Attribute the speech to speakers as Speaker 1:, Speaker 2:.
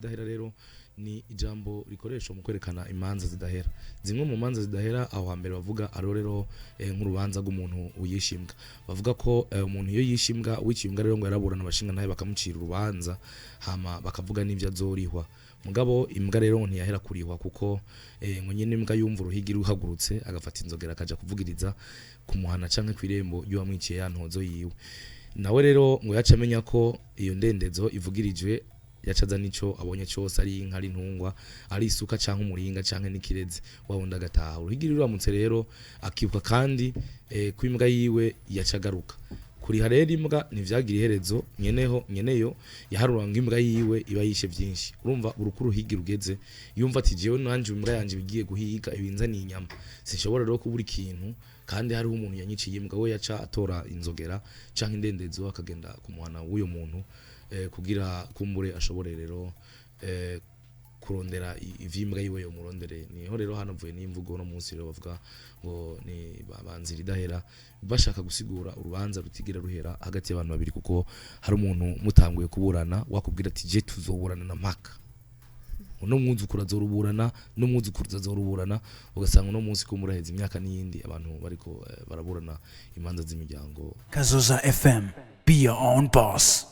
Speaker 1: Dahera rero ni ijambo rikoresha mu kwerekana imanza zidahera. Zimwe mu manza zidahera aho hambere bavuga arorero nk'urubanza rw'umuntu uyishimbwa. Bavuga ko umuntu iyo yishimbwa wicimbwa rero ngo yaraburana abashinga naye bakamucira urubanza hama bakavuga n'ivyo azorihwa. Mugabo imbwa rero ntiyahera kurihwa kuko ngo nyene imbwa yumva uruhigi ruhagurutse agafata inzogera akaja kuvugiriza kumuhana canke kwirembo y'uwamwiciye yantozo yiwe. Nawe rero ngo yaca amenya ko iyo ndendezo ivugirijwe yacaza nico abonye cyose ari inka ari ntungwa ari isuka canke umuringa canke nikireze wawunda agataha uruhigiri ruramutse rero akibuka kandi kwimbwa yiwe yacagaruka kuri harera imbwa nivyagira iherezo nyeneyo yaharuranga imbwa yiwe iba yishe vyinshi urumva urukuru higi rugeze yumva ati jewe nanje imbwa yanje bigiye guhiga ibinza ni inyama sinshobora rero kubura ikintu kandi hariho umuntu yanyiciye imbwa we yaca atora inzogera canke indendezo akagenda kumuhana w'uyo muntu kugira kumbure ashobore rero kurondera ivimbwa yiwe yo murondere niho rero hanavuye n'imvugo no munsi rero bavuga ngo ni babanzira idahera bashaka gusigura urubanza rutigira ruhera hagati y'abantu babiri kuko hari umuntu mutanguye kuburana wakubwira ati je tuzoburana na mpaka uno mwuzukuru azoruburana no mwuzukuru azoruburana ugasanga uno munsi ko muraheza imyaka n'iyindi abantu bariko baraburana imanza z'imiryango.
Speaker 2: Kazoza FM, be your own boss.